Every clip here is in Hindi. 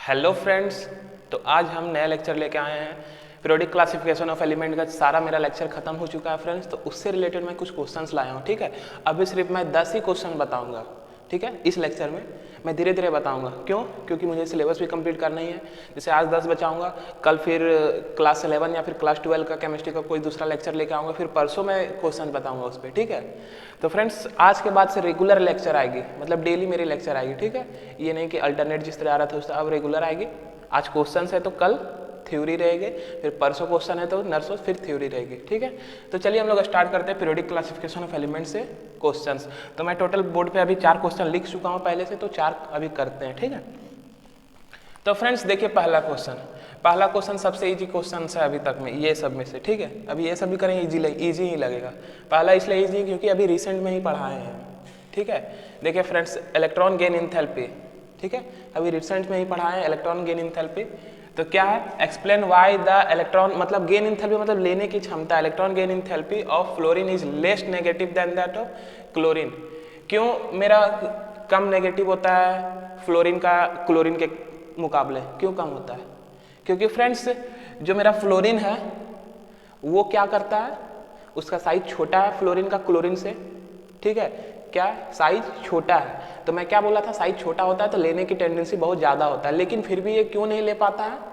हेलो फ्रेंड्स, तो आज हम नया लेक्चर लेके आए हैं। पीरियोडिक क्लासिफिकेशन ऑफ एलिमेंट का सारा मेरा लेक्चर खत्म हो चुका है फ्रेंड्स, तो उससे रिलेटेड मैं कुछ क्वेश्चंस लाया हूँ। ठीक है, अभी सिर्फ मैं 10 ही क्वेश्चन बताऊंगा। ठीक है, इस लेक्चर में मैं धीरे धीरे बताऊंगा। क्यों? क्योंकि मुझे सिलेबस भी कंप्लीट करना ही है। जैसे आज 10 बचाऊंगा, कल फिर क्लास 11 या फिर क्लास 12 का केमिस्ट्री का कोई दूसरा लेक्चर लेके आऊँगा, फिर परसों मैं क्वेश्चन बताऊँगा उस पर। ठीक है, तो फ्रेंड्स आज के बाद से रेगुलर लेक्चर आएगी, मतलब डेली मेरी लेक्चर आएगी। ठीक है, ये नहीं कि अल्टरनेट जिस तरह आ रहा था उस तरह अब रेगुलर आएगी। आज क्वेश्चन है तो कल थ्योरी रहेगी, फिर परसों क्वेश्चन है तो नर्सों फिर थ्योरी रहेगी। ठीक है, तो चलिए हम लोग स्टार्ट करते हैं पीरियोडिक क्लासिफिकेशन ऑफ एलिमेंट से क्वेश्चंस। तो मैं टोटल बोर्ड पे अभी 4 क्वेश्चन लिख चुका हूँ पहले से, तो 4 अभी करते हैं। ठीक है, तो फ्रेंड्स देखिए पहला क्वेश्चन सबसे इजी क्वेश्चन है अभी तक में ये सब में से। ठीक है, अभी ये सब भी करेंगे इजी ही लगेगा। पहला इसलिए इजी क्योंकि अभी रिसेंट में ही पढ़ाए हैं। ठीक है, देखिए फ्रेंड्स, इलेक्ट्रॉन गेन इंथैल्पी। ठीक है, अभी रिसेंट में ही पढ़ाए हैं इलेक्ट्रॉन गेन इंथैल्पी। तो क्या है, एक्सप्लेन व्हाई द इलेक्ट्रॉन, मतलब गेन इंथैल्पी मतलब लेने की क्षमता, electron gain enthalpy of fluorine is less negative than that of chlorine. क्यों मेरा कम नेगेटिव होता है फ्लोरीन का क्लोरीन के मुकाबले? क्यों कम होता है? क्योंकि फ्रेंड्स जो मेरा फ्लोरीन है वो क्या करता है, उसका साइज छोटा है फ्लोरीन का क्लोरीन से। ठीक है, क्या साइज छोटा है, तो मैं क्या बोला था, साइज छोटा होता है तो लेने की टेंडेंसी बहुत ज़्यादा होता है। लेकिन फिर भी ये क्यों नहीं ले पाता है?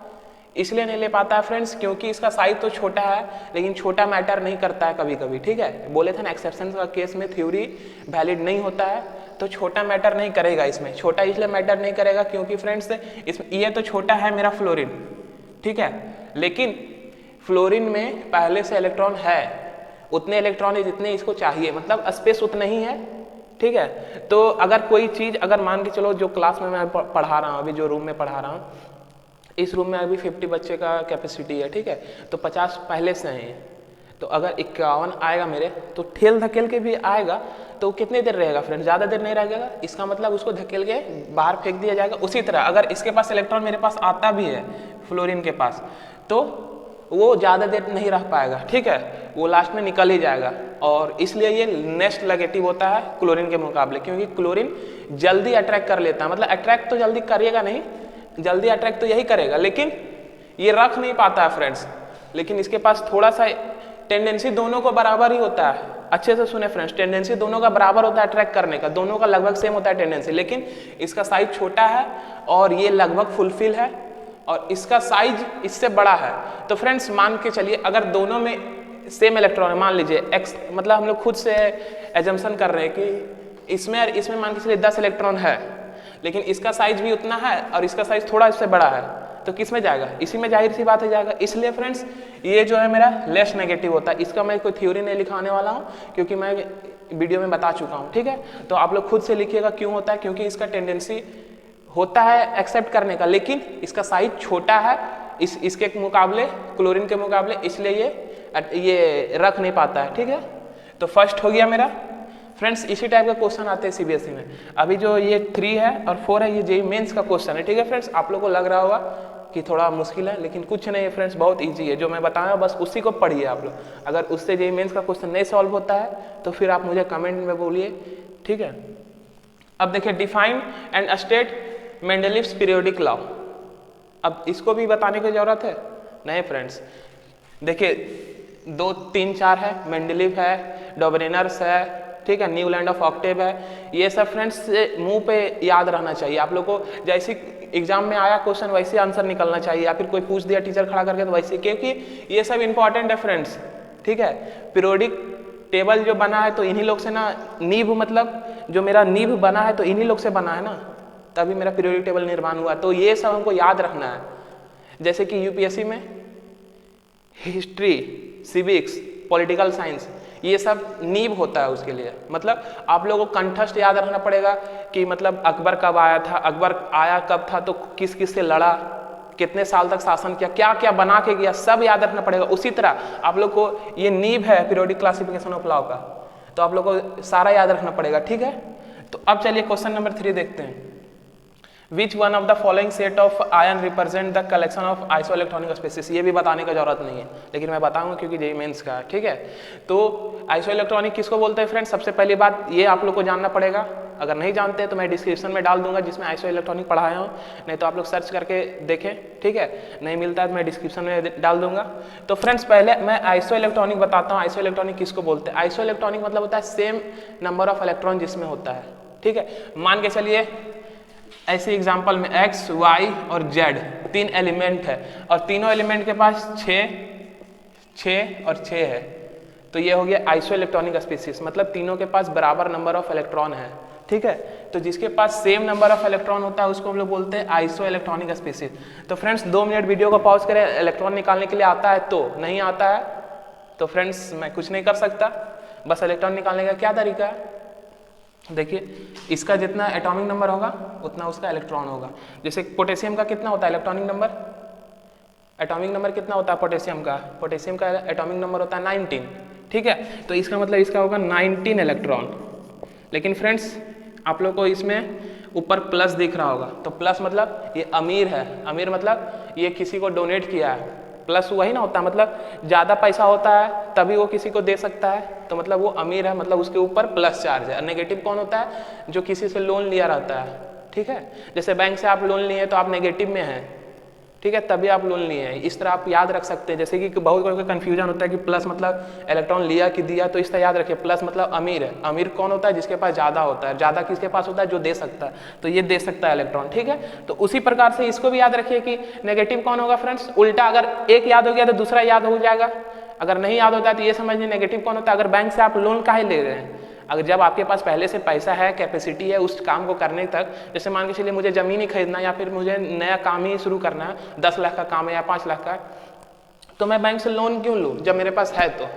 इसलिए नहीं ले पाता है फ्रेंड्स क्योंकि इसका साइज तो छोटा है, लेकिन छोटा मैटर नहीं करता है कभी कभी। ठीक है, बोले थे ना एक्सेप्शन का केस में थ्योरी वैलिड नहीं होता है, तो छोटा मैटर नहीं करेगा इसमें। छोटा इसलिए मैटर नहीं करेगा क्योंकि फ्रेंड्स इसमें ये तो छोटा है मेरा फ्लोरीन, ठीक है, लेकिन फ्लोरीन में पहले से इलेक्ट्रॉन है, उतने इलेक्ट्रॉन जितने इसको चाहिए, मतलब स्पेस उतना ही है। ठीक है, तो अगर कोई चीज़, अगर मान के चलो जो क्लास में मैं पढ़ा रहा हूँ, अभी जो रूम में पढ़ा रहा हूँ, इस रूम में अभी 50 बच्चे का कैपेसिटी है। ठीक है, तो 50 पहले से हैं, तो अगर 51 आएगा मेरे, तो ठेल धकेल के भी आएगा, तो कितनी देर रहेगा फ्रेंड? ज़्यादा देर नहीं रहेगा। इसका मतलब उसको धकेल के बाहर फेंक दिया जाएगा। उसी तरह अगर इसके पास इलेक्ट्रॉन मेरे पास आता भी है फ्लोरीन के पास, तो वो ज़्यादा देर नहीं रह पाएगा। ठीक है, वो लास्ट में निकल ही जाएगा, और इसलिए ये नेक्स्ट नेगेटिव होता है क्लोरीन के मुकाबले, क्योंकि क्लोरीन जल्दी अट्रैक्ट कर लेता है। मतलब अट्रैक्ट तो जल्दी करिएगा नहीं, जल्दी अट्रैक्ट तो यही करेगा, लेकिन ये रख नहीं पाता है फ्रेंड्स। लेकिन इसके पास थोड़ा सा टेंडेंसी दोनों को बराबर ही होता है। अच्छे से सुने फ्रेंड्स, टेंडेंसी दोनों का बराबर होता है अट्रैक्ट करने का, दोनों का लगभग सेम होता है टेंडेंसी, लेकिन इसका साइज छोटा है और ये लगभग फुलफिल है, और इसका साइज इससे बड़ा है। तो फ्रेंड्स मान के चलिए अगर दोनों में सेम इलेक्ट्रॉन है, मान लीजिए एक्स, मतलब हम लोग खुद से एजम्पशन कर रहे हैं कि इसमें मान के चलिए 10 इलेक्ट्रॉन है, लेकिन इसका साइज भी उतना है और इसका साइज थोड़ा इससे बड़ा है, तो किस में जाएगा? इसी में, जाहिर सी बात है जाएगा। इसलिए फ्रेंड्स ये जो है मेरा लेस नेगेटिव होता है। इसका मैं कोई थ्योरी नहीं लिखाने वाला हूँ क्योंकि मैं वीडियो में बता चुका हूँ। ठीक है, तो आप लोग खुद से लिखिएगा क्यों होता है, क्योंकि इसका टेंडेंसी होता है एक्सेप्ट करने का, लेकिन इसका साइज छोटा है इसके मुकाबले, क्लोरीन के मुकाबले, इसलिए ये रख नहीं पाता है। ठीक है, तो फर्स्ट हो गया मेरा। फ्रेंड्स इसी टाइप का क्वेश्चन आते हैं सीबीएसई में। अभी जो ये 3 है और 4 है, ये जेईई मेंस का क्वेश्चन है। ठीक है फ्रेंड्स, आप लोगों को लग रहा होगा कि थोड़ा मुश्किल है, लेकिन कुछ नहीं है फ्रेंड्स, बहुत इजी है। जो मैं बताया बस उसी को पढ़िए आप लोग। अगर उससे जेईई मेंस का क्वेश्चन नहीं सॉल्व होता है तो फिर आप मुझे कमेंट में बोलिए। ठीक है, अब देखिए, define and state Mendeleev's periodic law. अब इसको भी बताने की जरूरत है? नहीं फ्रेंड्स, देखिए 2, 3, 4 है, मेंडलीव है, डॉबरेनर्स है, ठीक है, न्यूलैंड ऑफ ऑक्टेव है। ये सब फ्रेंड्स मुंह पे याद रहना चाहिए आप लोग को। जैसे एग्जाम में आया क्वेश्चन वैसे आंसर निकलना चाहिए, या फिर कोई पूछ दिया टीचर खड़ा करके तो वैसे, क्योंकि ये सब इंपॉर्टेंट है फ्रेंड्स। ठीक है, पीरियोडिक टेबल जो बना है तो इन्हीं लोग से ना, नींव मतलब जो मेरा नींव बना है तो इन्हीं लोग से बना है ना, तभी मेरा पीरियोडिक टेबल निर्माण हुआ। तो ये सब हमको याद रखना है। जैसे कि यूपीएससी में हिस्ट्री, सिविक्स, पॉलिटिकल साइंस, ये सब नींव होता है उसके लिए। मतलब आप लोगों को कंठस्थ याद रखना पड़ेगा कि मतलब अकबर कब आया था, अकबर आया कब था, तो किस किस से लड़ा, कितने साल तक शासन किया, क्या क्या बना के गया, सब याद रखना पड़ेगा। उसी तरह आप लोग को ये नींव है पीरियोडिक क्लासिफिकेशन ऑफ लॉ का, तो आप लोग को सारा याद रखना पड़ेगा। ठीक है, तो अब चलिए क्वेश्चन नंबर 3 देखते हैं। Which one of the following set of ion represent the collection of iso electronic species. ये भी बताने का जरूरत नहीं है, लेकिन मैं बताऊंगा क्योंकि जेईई मेंस का है, ठीक है। तो आइसो इलेक्ट्रॉनिक किसको बोलते हैं फ्रेंड्स? सबसे पहली बात ये आप लोग को जानना पड़ेगा, अगर नहीं जानते हैं तो मैं डिस्क्रिप्शन में डाल दूंगा जिसमें आइसो इलेक्ट्रॉनिक पढ़ाया हूँ, नहीं तो आप लोग सर्च करके देखें, ठीक है। नहीं मिलता है तो मैं डिस्क्रिप्शन में डाल दूंगा। तो फ्रेंड्स पहले मैं आइसो इलेक्ट्रॉनिक बताता हूँ। आइसो इलेक्ट्रॉनिक किसको बोलते हैं? आइसो इलेक्ट्रॉनिक मतलब होता है सेम नंबर ऑफ इलेक्ट्रॉन जिसमें होता है, ठीक है। मान के चलिए ऐसे एग्जाम्पल में x, y और z 3 एलिमेंट है और तीनों एलिमेंट के पास 6 और 6 है, तो ये हो गया आइसो इलेक्ट्रॉनिक स्पीसीज, मतलब तीनों के पास बराबर नंबर ऑफ इलेक्ट्रॉन है, ठीक है। तो जिसके पास सेम नंबर ऑफ इलेक्ट्रॉन होता है उसको हम लोग बोलते हैं आइसो इलेक्ट्रॉनिक स्पीसीज। तो फ्रेंड्स 2 मिनट वीडियो को पॉज करें, इलेक्ट्रॉन निकालने के लिए आता है तो, नहीं आता है तो फ्रेंड्स मैं कुछ नहीं कर सकता। बस इलेक्ट्रॉन निकालने का क्या तरीका है, देखिए इसका जितना एटॉमिक नंबर होगा उतना उसका इलेक्ट्रॉन होगा। जैसे पोटेशियम का कितना होता है इलेक्ट्रॉनिक नंबर? एटॉमिक नंबर कितना होता है पोटेशियम का? पोटेशियम का एटॉमिक नंबर होता है 19, ठीक है। तो इसका मतलब इसका होगा 19 इलेक्ट्रॉन। लेकिन फ्रेंड्स आप लोग को इसमें ऊपर प्लस दिख रहा होगा, तो प्लस मतलब ये अमीर है। अमीर मतलब ये किसी को डोनेट किया है। प्लस वही ना होता है, मतलब ज़्यादा पैसा होता है तभी वो किसी को दे सकता है, तो मतलब वो अमीर है, मतलब उसके ऊपर प्लस चार्ज है। नेगेटिव कौन होता है? जो किसी से लोन लिया रहता है, ठीक है। जैसे बैंक से आप लोन लिए तो आप नेगेटिव में हैं, ठीक है, तभी आप लोन लिए हैं। इस तरह आप याद रख सकते हैं। जैसे कि बहुत कोई कन्फ्यूजन होता है कि प्लस मतलब इलेक्ट्रॉन लिया कि दिया, तो इस तरह याद रखिए प्लस मतलब अमीर है। अमीर कौन होता है? जिसके पास ज़्यादा होता है। ज़्यादा किसके पास होता है? जो दे सकता है, तो ये दे सकता है इलेक्ट्रॉन, ठीक है। तो उसी प्रकार से इसको भी याद रखिए कि नेगेटिव कौन होगा फ्रेंड्स? उल्टा, अगर एक याद हो गया तो दूसरा याद हो जाएगा, अगर नहीं याद होता है तो ये समझिए नेगेटिव कौन होता है। अगर बैंक से आप लोन काहे ले रहे हैं? अगर जब आपके पास पहले से पैसा है, कैपेसिटी है उस काम को करने तक, जैसे मान के चलिए मुझे ज़मीन ही खरीदना या फिर मुझे नया काम ही शुरू करना है, 10 लाख का काम है या 5 लाख का, तो मैं बैंक से लोन क्यों लूँ जब मेरे पास है? तो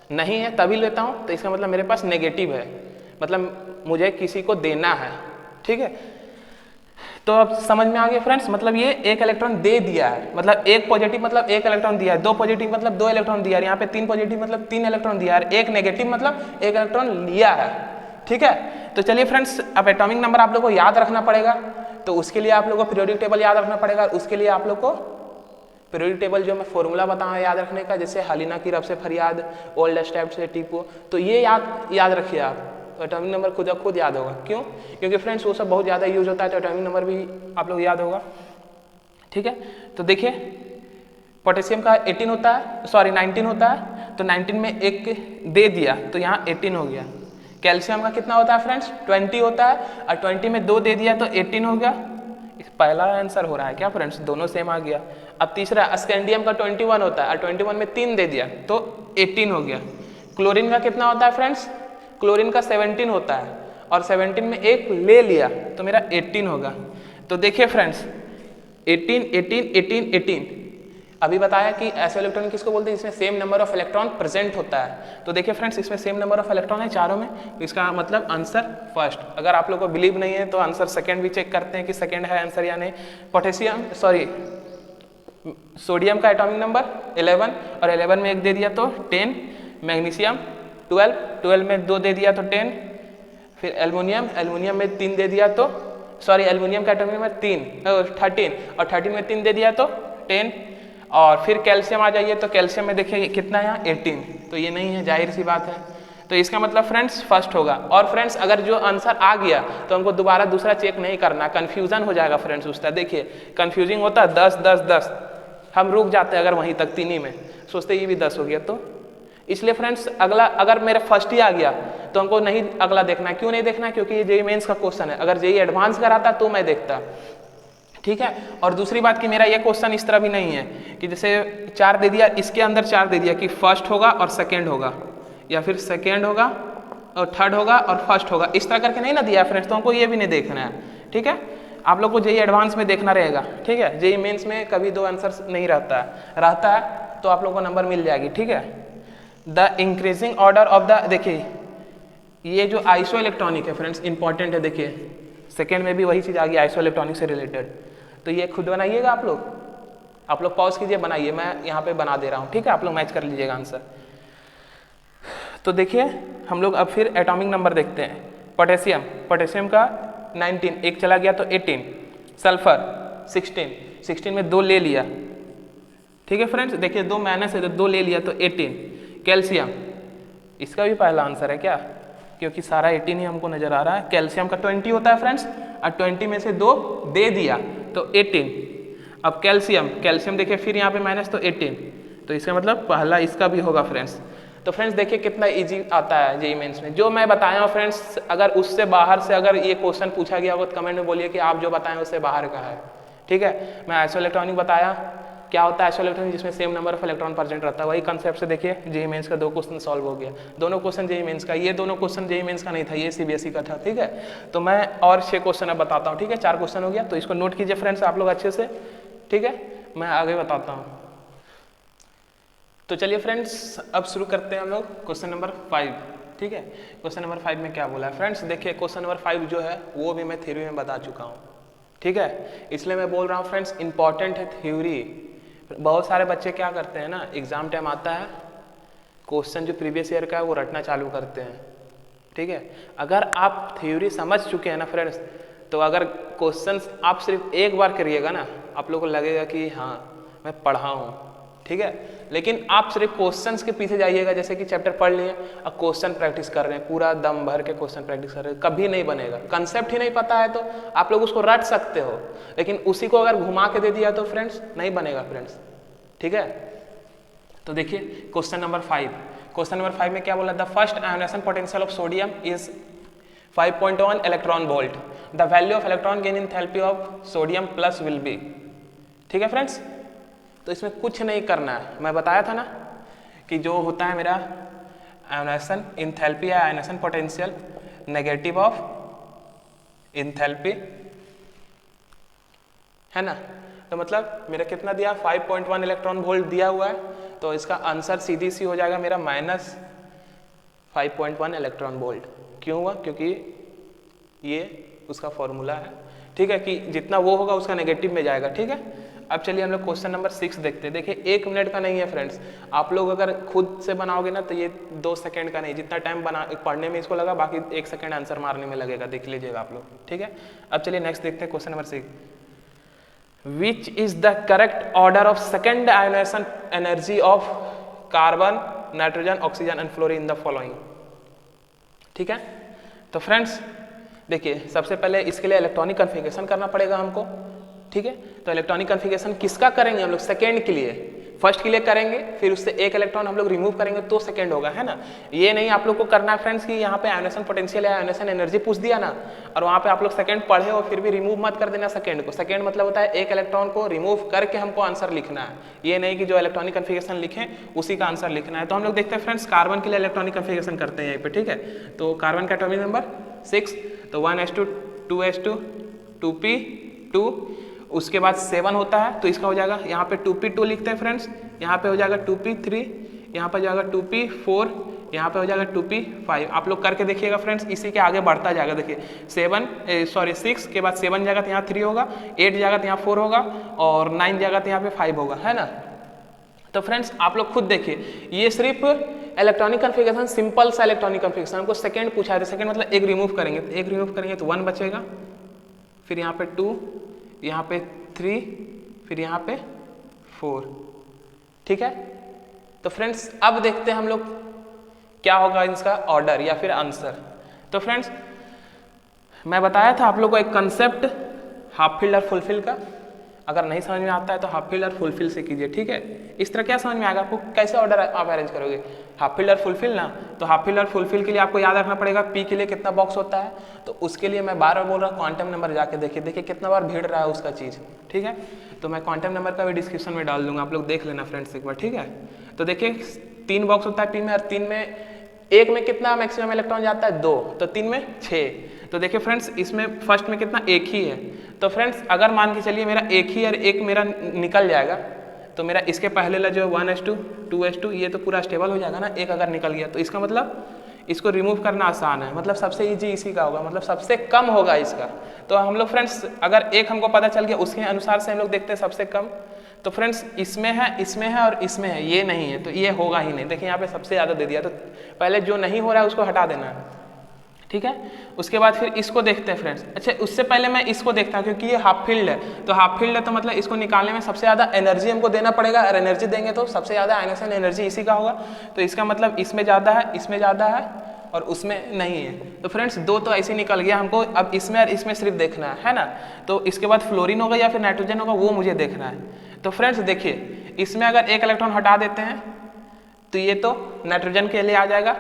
नहीं है तभी लेता हूँ, तो इसका मतलब मेरे पास नेगेटिव है, मतलब मुझे किसी को देना है, ठीक है। तो अब समझ में आ गया फ्रेंड्स, मतलब ये एक इलेक्ट्रॉन दे दिया है, मतलब एक पॉजिटिव मतलब एक इलेक्ट्रॉन दिया है, 2 पॉजिटिव मतलब 2 इलेक्ट्रॉन दिया है, यहाँ पे 3 पॉजिटिव मतलब 3 इलेक्ट्रॉन दिया है, एक नेगेटिव मतलब 1 इलेक्ट्रॉन लिया है, ठीक है। तो चलिए फ्रेंड्स, अब एटॉमिक नंबर आप लोग को याद रखना पड़ेगा, तो उसके लिए आप लोग को पीरियोडिक टेबल याद रखना पड़ेगा। उसके लिए आप लोग को पीरियोडिक टेबल जो मैं फॉर्मूला बताऊँ याद रखने का, जैसे हलीना की रब से फरियाद, ओल्ड स्टेप से टीपो, तो ये याद रखिए आप। तो एटॉमिक नंबर खुद याद होगा, क्यों? क्योंकि फ्रेंड्स वो सब बहुत ज़्यादा यूज होता है, तो एटॉमिक नंबर भी आप लोग याद होगा, ठीक है। तो देखिए पोटेशियम का 18 होता है, सॉरी 19 होता है, तो 19 में एक दे दिया तो यहाँ 18 हो गया। कैल्शियम का कितना होता है फ्रेंड्स? 20 होता है, और 20 में 2 दे दिया तो 18 हो गया। पहला आंसर हो रहा है क्या फ्रेंड्स? दोनों सेम आ गया। अब तीसरा स्कैंडियम का 21 होता है, और 21 में 3 दे दिया तो 18 हो गया। क्लोरीन का कितना होता है फ्रेंड्स? क्लोरीन का 17 होता है, और 17 में एक ले लिया तो मेरा 18 होगा। तो देखिए फ्रेंड्स 18 18 18 18, अभी बताया कि ऐसे इलेक्ट्रॉन किसको बोलते हैं? इसमें same number of electron present होता है। तो देखिए फ्रेंड्स इसमें सेम नंबर ऑफ इलेक्ट्रॉन है चारों में, तो इसका मतलब आंसर फर्स्ट। अगर आप लोग को बिलीव नहीं है तो आंसर सेकंड भी चेक करते हैं कि सेकंड है आंसर या नहीं। सोडियम का एटॉमिक नंबर 11, और 11 में एक दे दिया तो 10। मैग्नीशियम 12 में 2 दे दिया तो 10। फिर एल्युमिनियम में 3 दे दिया तो, सॉरी एल्युमिनियम का एटॉमिक नंबर 13, और 13 में 3 दे दिया तो 10। और फिर कैल्शियम आ जाइए, तो कैल्शियम में देखिए कितना है यहाँ 18, तो ये नहीं है, जाहिर सी बात है। तो इसका मतलब फ्रेंड्स फर्स्ट होगा। और फ्रेंड्स अगर जो आंसर आ गया तो हमको दोबारा दूसरा चेक नहीं करना, कन्फ्यूजन हो जाएगा फ्रेंड्स उसका। देखिए कन्फ्यूजिंग होता है 10 10 10, हम रुक जाते हैं अगर वहीं तक 3 ही में, सोचते ये भी 10 हो गया। तो इसलिए फ्रेंड्स अगला अगर मेरा फर्स्ट ही आ गया तो हमको नहीं अगला देखना है। क्यों नहीं देखना? क्योंकि ये जेईई मेंस का क्वेश्चन है। अगर जेईई एडवांस का रहता तो मैं देखता, ठीक है। और दूसरी बात कि मेरा ये क्वेश्चन इस तरह भी नहीं है कि जैसे 4 दे दिया, इसके अंदर 4 दे दिया कि फर्स्ट होगा और सेकेंड होगा, या फिर सेकेंड होगा और थर्ड होगा और फर्स्ट होगा, इस तरह करके नहीं ना दिया फ्रेंड्स, तो हमको ये भी नहीं देखना है, ठीक है। आप लोग को जेईई एडवांस में देखना रहेगा, ठीक है। जेईई मेंस में कभी 2 आंसर नहीं रहता है तो आप लोग को नंबर मिल जाएगी, ठीक है। The increasing order of the, देखिए ये जो आइसो इलेक्ट्रॉनिक है फ्रेंड्स इंपॉर्टेंट है। देखिए सेकेंड में भी वही चीज़ आ गई आइसो इलेक्ट्रॉनिक से रिलेटेड, तो ये खुद बनाइएगा आप लोग पॉज कीजिए, बनाइए, मैं यहाँ पे बना दे रहा हूँ, ठीक है। आप लोग मैच कर लीजिएगा आंसर। तो देखिए हम लोग अब फिर एटॉमिक नंबर देखते हैं। पोटेशियम का 19, एक चला गया तो 18, सल्फर 16 में 2 ले लिया, ठीक है फ्रेंड्स। देखिए 2 माइनस है तो 2 ले लिया तो 18। कैल्शियम, इसका भी पहला आंसर है क्या, क्योंकि सारा 18 ही हमको नजर आ रहा है। कैल्शियम का 20 होता है फ्रेंड्स, और 20 में से 2 दे दिया तो 18। अब कैल्शियम देखिए फिर यहाँ पे माइनस तो 18, तो इसका मतलब पहला इसका भी होगा फ्रेंड्स। तो फ्रेंड्स देखिए कितना इजी आता है जेईई मेंस में, जो मैं बताया हूँ फ्रेंड्स। अगर उससे बाहर से अगर ये क्वेश्चन पूछा गया हो तो कमेंट में बोलिए कि आप जो बताएं उससे बाहर का है, ठीक है। मैं आइसोइलेक्ट्रॉनिक बताया, क्या होता है आइसोइलेक्ट्रॉनिक, जिसमें same number of electron present रहता है। वही कंसेप्ट से देखिए जेईई मेंस का 2 क्वेश्चन सॉल्व हो गया। दोनों क्वेश्चन जेईई मेंस का, ये दोनों क्वेश्चन जेईई मेंस का नहीं था, ये सीबीएसई का था, ठीक है। तो मैं और 6 क्वेश्चन अब बताता हूँ, ठीक है। 4 क्वेश्चन हो गया, तो इसको नोट कीजिए फ्रेंड्स आप लोग अच्छे से, ठीक है। मैं आगे बताता हूँ। तो चलिए फ्रेंड्स अब शुरू करते हैं हम लोग क्वेश्चन नंबर 5, ठीक है। क्वेश्चन नंबर 5 में क्या बोला है फ्रेंड्स, देखिए क्वेश्चन नंबर 5 जो है वो भी मैं थ्योरी में बता चुका हूँ, ठीक है। इसलिए मैं बोल रहा हूँ फ्रेंड्स इंपॉर्टेंट है थ्योरी। बहुत सारे बच्चे क्या करते हैं ना, एग्जाम टाइम आता है, क्वेश्चन जो प्रीवियस ईयर का है वो रटना चालू करते हैं, ठीक है। अगर आप थ्योरी समझ चुके हैं ना फ्रेंड्स, तो अगर क्वेश्चन आप सिर्फ एक बार करिएगा ना, आप लोगों को लगेगा कि हाँ मैं पढ़ा हूँ, ठीक है। लेकिन आप सिर्फ क्वेश्चंस के पीछे जाइएगा, जैसे कि चैप्टर पढ़ लिए और क्वेश्चन प्रैक्टिस कर रहे हैं, पूरा दम भर के क्वेश्चन प्रैक्टिस कर रहे हैं, कभी नहीं बनेगा। कंसेप्ट ही नहीं पता है तो आप लोग उसको रट सकते हो, लेकिन उसी को अगर घुमा के दे दिया तो फ्रेंड्स नहीं बनेगा फ्रेंड्स, ठीक है। तो देखिए क्वेश्चन नंबर 5, क्वेश्चन नंबर 5 में क्या बोला, the first ionization potential of sodium is 5.1 electron volt, the value of electron gain in enthalpy of sodium plus will be, ठीक है फ्रेंड्स। तो इसमें कुछ नहीं करना है, मैं बताया था ना कि जो होता है मेरा आयोनाइजेशन एंथैल्पी या ionization potential negative of enthalpy, है ना। तो मतलब मेरा कितना दिया, 5.1 इलेक्ट्रॉन वोल्ट दिया हुआ है, तो इसका आंसर सीधी सी हो जाएगा मेरा माइनस 5.1 इलेक्ट्रॉन वोल्ट। क्यों हुआ, क्योंकि ये उसका फॉर्मूला है, ठीक है, कि जितना वो होगा उसका नेगेटिव में जाएगा, ठीक है। अब चलिए हम लोग क्वेश्चन नंबर 6 देखते हैं। देखिए 1 मिनट का नहीं है फ्रेंड्स, आप लोग अगर खुद से बनाओगे ना तो ये 2 सेकंड का नहीं, जितना टाइम पढ़ने में इसको लगा बाकी 1 सेकंड आंसर मारने में लगेगा, देख लीजिएगा आप लोग, ठीक है। अब चलिए नेक्स्ट देखते हैं question number 6, which is the correct order of second ionization energy of carbon, nitrogen, oxygen and fluorine in the following, ठीक है। तो फ्रेंड्स देखिए सबसे पहले इसके लिए इलेक्ट्रॉनिक कन्फिगरेशन करना पड़ेगा हमको, ठीक है। तो इलेक्ट्रॉनिक कन्फिगरेशन किसका करेंगे हम लोग, सेकेंड के लिए, फर्स्ट के लिए करेंगे, फिर उससे 1 इलेक्ट्रॉन हम लोग रिमूव करेंगे तो सेकेंड होगा, है ना। ये नहीं आप लोग को करना है फ्रेंड्स कि यहाँ पे आयोनाइजेशन पोटेंशियल या आयोनाइजेशन एनर्जी पूछ दिया ना, और वहाँ पे आप लोग सेकेंड पढ़े और फिर भी रिमूव मत कर देना सेकेंड को। सेकेंड मतलब होता है 1 इलेक्ट्रॉन को रिमूव करके हमको आंसर लिखना है, ये नहीं कि जो इलेक्ट्रॉनिक कन्फिगरेशन लिखें उसी का आंसर लिखना है। तो हम लोग देखते हैं फ्रेंड्स कार्बन के लिए इलेक्ट्रॉनिक कन्फिगरेशन करते हैं यहाँ पे, ठीक है। तो कार्बन का एटॉमिक नंबर 6, तो 1s2 2s2 2p2, उसके बाद 7 होता है, तो इसका हो जाएगा यहाँ पे 2p2 लिखते हैं फ्रेंड्स, यहाँ पे हो जाएगा 2p3, यहाँ पे हो जाएगा 2p4, यहाँ पे हो जाएगा 2p5। आप लोग करके देखिएगा फ्रेंड्स, इसी के आगे बढ़ता जाएगा। देखिए 6 के बाद 7 जाएगा तो यहाँ 3 होगा, 8 जाएगा तो यहाँ 4 होगा, और 9 जाएगा तो यहाँ पे 5 होगा, है ना। तो फ्रेंड्स आप लोग खुद देखिए, ये सिर्फ इलेक्ट्रॉनिक कन्फिगरेशन, सिंपल सा इलेक्ट्रॉनिक कन्फिगरेशन, हमको सेकेंड पूछा है, सेकेंड मतलब 1 रिमूव करेंगे, तो 1 रिमूव करेंगे तो 1 बचेगा, फिर यहाँ पे 2, यहाँ पे 3, फिर यहाँ पे 4, ठीक है। तो फ्रेंड्स अब देखते हैं हम लोग क्या होगा इसका ऑर्डर या फिर आंसर। तो फ्रेंड्स मैं बताया था आप लोग को एक कंसेप्ट हाफ फिल और फुल फिल का, अगर नहीं समझ में आता है तो हाफ फिल और फुल फिल से कीजिए, ठीक है। इस तरह क्या समझ में आएगा आपको, कैसे ऑर्डर आप अरेंज करोगे, हाफ फिल और फुल फिल ना। तो हाफ फिल और फुल फिल के लिए आपको याद रखना पड़ेगा पी के लिए कितना बॉक्स होता है, तो उसके लिए मैं बार बार बोल रहा हूँ क्वांटम नंबर जाके देखिए कितना बार भीड़ रहा है उसका चीज़, ठीक है। तो मैं क्वांटम नंबर का भी डिस्क्रिप्शन में डाल दूंगा, आप लोग देख लेना फ्रेंड्स एक बार, ठीक है। तो देखिए 3 बॉक्स होता है पी में, और 3 में, 1 में कितना मैक्सिमम इलेक्ट्रॉन जाता है 2, तो 3 में 6। तो देखिए फ्रेंड्स इसमें फर्स्ट में कितना, 1 ही है। तो फ्रेंड्स अगर मान के चलिए मेरा 1 ही और 1 मेरा निकल जाएगा, तो मेरा इसके पहले ला जो 1s2 2s2 ये तो पूरा स्टेबल हो जाएगा ना, 1 अगर निकल गया तो इसका मतलब इसको रिमूव करना आसान है, मतलब सबसे इजी इसी का होगा, मतलब सबसे कम होगा इसका। तो हम लोग फ्रेंड्स अगर 1 हमको पता चल गया उसके अनुसार से हम लोग देखते हैं सबसे कम। तो फ्रेंड्स इसमें है और इसमें है, ये नहीं है तो ये होगा ही नहीं। देखिए यहाँ पे सबसे ज़्यादा दे दिया, तो पहले जो नहीं हो रहा है उसको हटा देना ठीक है। उसके बाद फिर इसको देखते हैं फ्रेंड्स। अच्छा, उससे पहले मैं इसको देखता हूँ क्योंकि ये हाफ फील्ड है, तो हाफ फील्ड है तो मतलब इसको निकालने में सबसे ज़्यादा एनर्जी हमको देना पड़ेगा, और एनर्जी देंगे तो सबसे ज़्यादा आयनेशन एनर्जी इसी का होगा। तो इसका मतलब इसमें ज़्यादा है, इसमें ज़्यादा है और उसमें नहीं है। तो फ्रेंड्स दो तो ऐसे निकल गया हमको, अब इसमें और इसमें सिर्फ देखना है ना। तो इसके बाद फ्लोरीन होगा या फिर नाइट्रोजन होगा वो मुझे देखना है। तो फ्रेंड्स देखिए, इसमें अगर एक इलेक्ट्रॉन हटा देते हैं तो ये तो नाइट्रोजन के लिए आ जाएगा,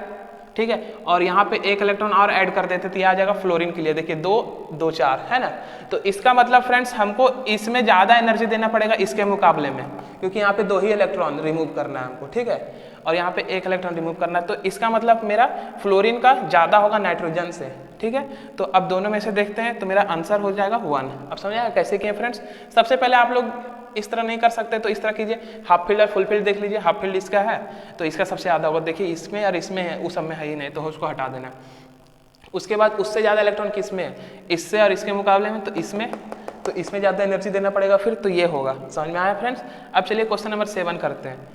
ठीक है। और यहाँ पे एक इलेक्ट्रॉन और ऐड कर देते तो ये आ जाएगा फ्लोरीन के लिए। देखिए 2 2 4 है ना। तो इसका मतलब फ्रेंड्स हमको इसमें ज़्यादा एनर्जी देना पड़ेगा इसके मुकाबले में, क्योंकि यहाँ पे 2 ही इलेक्ट्रॉन रिमूव करना है हमको, ठीक है। और यहाँ पे एक इलेक्ट्रॉन रिमूव करना है, तो इसका मतलब मेरा फ्लोरीन का ज़्यादा होगा नाइट्रोजन से, ठीक है। तो अब दोनों में से देखते हैं, तो मेरा आंसर हो जाएगा 1। अब समझ आया कैसे किए फ्रेंड्स। सबसे पहले आप लोग इस तरह नहीं कर सकते तो इस तरह कीजिए, हाफ फील्ड और फुल फील्ड देख लीजिए। हाफ फील्ड इसका है तो इसका सबसे ज़्यादा होगा, देखिए इसमें और इसमें है, उस सब में है ही नहीं, तो उसको हटा देना। उसके बाद उससे ज़्यादा इलेक्ट्रॉन किस में है, इससे और इसके मुकाबले में, तो इसमें ज़्यादा एनर्जी देना पड़ेगा फिर, तो ये होगा। समझ में आया फ्रेंड्स। अब चलिए क्वेश्चन नंबर 7 करते हैं।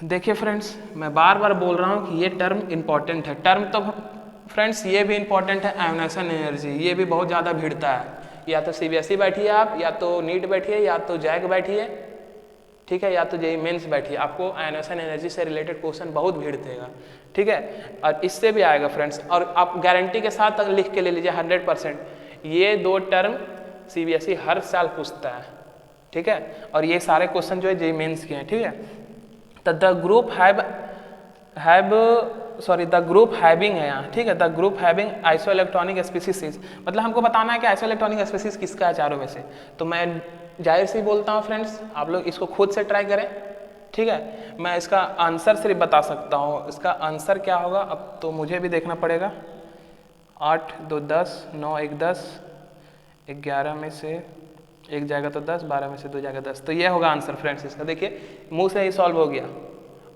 देखिए फ्रेंड्स, मैं बार बार बोल रहा हूँ कि ये टर्म इंपॉर्टेंट है। टर्म तो फ्रेंड्स ये भी इंपॉर्टेंट है, आयोनाइजेशन एनर्जी, ये भी बहुत ज़्यादा भिड़ता है। या तो सीबीएसई बैठिए आप, या तो नीट बैठिए, या तो जैक बैठिए, ठीक है, या तो जेईई मेंस बैठिए, आपको आयोनाइजेशन एनर्जी से रिलेटेड क्वेश्चन बहुत भीड़ देगा, ठीक है। और इससे भी आएगा फ्रेंड्स, और आप गारंटी के साथ लिख के ले लीजिए 100%, ये 2 टर्म सीबीएसई हर साल पूछता है, ठीक है। और ये सारे क्वेश्चन जो है जेईई मेंस के हैं, ठीक है। तो द ग्रुप हैविंग है यहाँ, ठीक है। The group having isoelectronic species, मतलब हमको बताना है कि आइसोइलेक्ट्रॉनिक स्पीसीज किसका है चारों में से। तो मैं जाहिर से बोलता हूँ फ्रेंड्स, आप लोग इसको खुद से ट्राई करें, ठीक है। मैं इसका आंसर सिर्फ बता सकता हूँ, इसका आंसर क्या होगा अब तो मुझे भी देखना पड़ेगा। 8 2 10 9 1 10, 11 में से 1 जाएगा तो 10, 12 में से 2 जाएगा 10, तो ये होगा आंसर फ्रेंड्स इसका। देखिए मुंह से ही सॉल्व हो गया।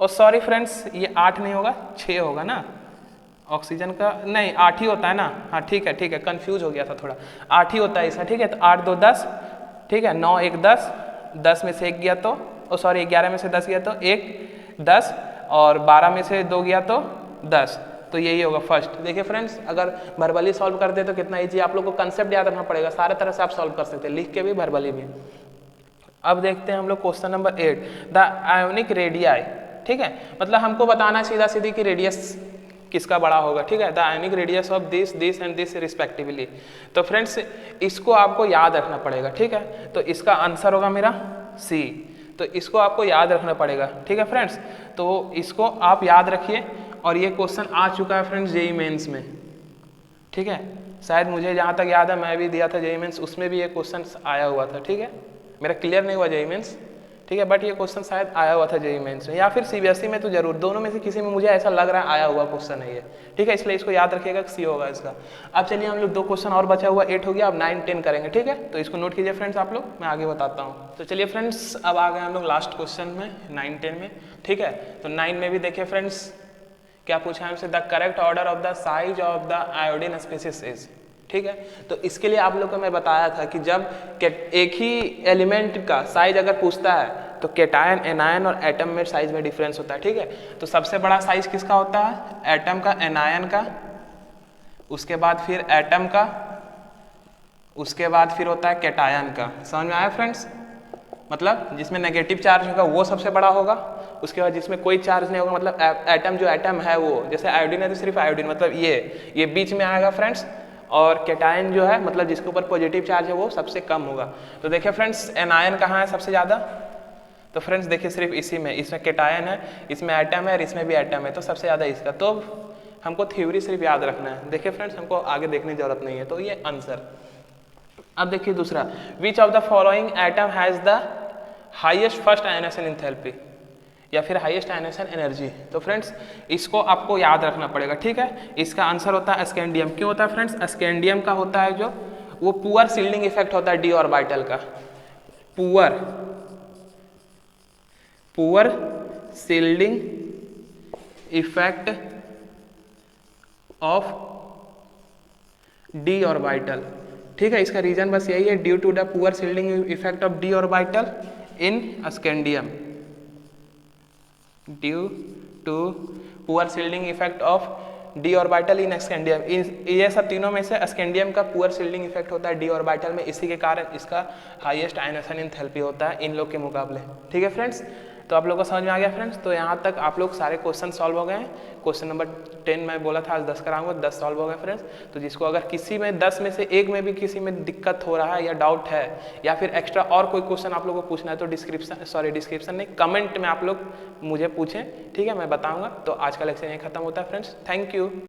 और सॉरी फ्रेंड्स, ये 8 नहीं होगा, 6 होगा ना। ऑक्सीजन का नहीं 8 ही होता है ना, हाँ ठीक है, कंफ्यूज हो गया था थोड़ा, 8 ही होता है इसका, ठीक है। तो 8 2 10, ठीक है, 9 1 10, 10 में से 1 गया तो, ओ सॉरी 11 में से 10 गया तो 1 10, और 12 में से 2 गया तो 10, तो यही होगा फर्स्ट। देखिए फ्रेंड्स, अगर वर्बली सॉल्व करते तो कितना ईजी, आप लोग को कंसेप्ट याद रखना पड़ेगा, सारे तरह से आप सॉल्व कर सकते हैं, लिख के भी वर्बली भी। अब देखते हैं हम लोग question number 8, the ionic radii, ठीक है। मतलब हमको बताना सीधा सीधी कि रेडियस किसका बड़ा होगा, ठीक है। The ionic radius of this and this respectively. तो फ्रेंड्स इसको आपको याद रखना पड़ेगा, ठीक है। तो इसका आंसर होगा मेरा सी, तो इसको आपको याद रखना पड़ेगा, ठीक है फ्रेंड्स। तो इसको आप याद रखिए, और ये क्वेश्चन आ चुका है फ्रेंड्स जेईई मेंस में, ठीक है। शायद मुझे जहाँ तक याद है मैं भी दिया था जेईई मेंस, उसमें भी ये क्वेश्चन आया हुआ था, ठीक है। मेरा क्लियर नहीं हुआ जेईई मेंस, ठीक है, बट ये क्वेश्चन शायद आया हुआ था जेईई मेंस में, या फिर सीबीएसई में, तो जरूर दोनों में से किसी में मुझे ऐसा लग रहा है आया हुआ क्वेश्चन है ये, ठीक है। इसलिए इसको याद रखिएगा, सी होगा इसका। अब चलिए हम लोग 2 क्वेश्चन और बचा हुआ, 8 हो गया, अब 9 10 करेंगे, ठीक है। तो इसको नोट कीजिए फ्रेंड्स आप लोग, मैं आगे बताता हूँ। तो चलिए फ्रेंड्स, अब आ गए हम लोग लास्ट क्वेश्चन में 9 10 में, ठीक है। तो 9 में भी देखिए फ्रेंड्स क्या पूछा है हमसे, the correct order of the size of the iodine species is, ठीक है। तो इसके लिए आप लोग को मैं बताया था कि जब एक ही एलिमेंट का साइज अगर पूछता है तो केटायन, एनायन और एटम में साइज में डिफरेंस होता है, ठीक है। तो सबसे बड़ा साइज किसका होता है, एटम का, एनायन का, उसके बाद फिर एटम का, उसके बाद फिर होता है केटायन का। समझ में आया फ्रेंड्स, मतलब जिसमें नेगेटिव चार्ज होगा वो सबसे बड़ा होगा, उसके बाद जिसमें कोई चार्ज नहीं होगा, मतलब एटम जो एटम है वो, जैसे आयोडीन है तो सिर्फ आयोडीन, मतलब ये बीच में आएगा फ्रेंड्स। और केटायन जो है मतलब जिसके ऊपर पॉजिटिव चार्ज है वो सबसे कम होगा। तो देखिए फ्रेंड्स एनायन कहाँ है सबसे ज़्यादा, तो फ्रेंड्स देखिए सिर्फ इसी में, इसमें केटायन है, इसमें एटम है और इसमें भी एटम है, तो सबसे ज़्यादा इसका। तो हमको थ्योरी सिर्फ याद रखना है, देखिए फ्रेंड्स हमको आगे देखने की जरूरत नहीं है, तो ये आंसर। अब देखिए दूसरा, which of the following atom has the highest first ionization enthalpy, या फिर हाईएस्ट आयोनाइजेशन एनर्जी। तो फ्रेंड्स इसको आपको याद रखना पड़ेगा, ठीक है। इसका आंसर होता है स्कैंडियम। क्यों होता है फ्रेंड्स, स्कैंडियम का होता है जो वो पुअर सील्डिंग इफेक्ट होता है डी ऑर्बिटल का, poor shielding effect of d orbital, ठीक है। इसका रीजन बस यही है, due to the poor shielding effect of d orbital in scandium, due to poor shielding effect of d orbital in scandium, ये सब तीनों में से स्कैंडियम का पुअर शील्डिंग इफेक्ट होता है डी ऑर्बिटल में, इसी के कारण इसका हाईएस्ट आयनेशन एंथैल्पी होता है इन लोग के मुकाबले। ठीक है फ्रेंड्स, तो आप लोगों को समझ में आ गया फ्रेंड्स। तो यहाँ तक आप लोग सारे क्वेश्चन सॉल्व हो गए हैं। क्वेश्चन नंबर 10 मैं बोला था आज 10 कराऊंगा, 10 सॉल्व हो गए फ्रेंड्स। तो जिसको अगर किसी में 10 में से एक में भी किसी में दिक्कत हो रहा है या डाउट है या फिर एक्स्ट्रा और कोई क्वेश्चन आप लोगों को पूछना है तो डिस्क्रिप्शन नहीं, कमेंट में आप लोग मुझे पूछें, ठीक है, मैं बताऊँगा। तो आज का लेक्चर यहीं खत्म होता है फ्रेंड्स, थैंक यू।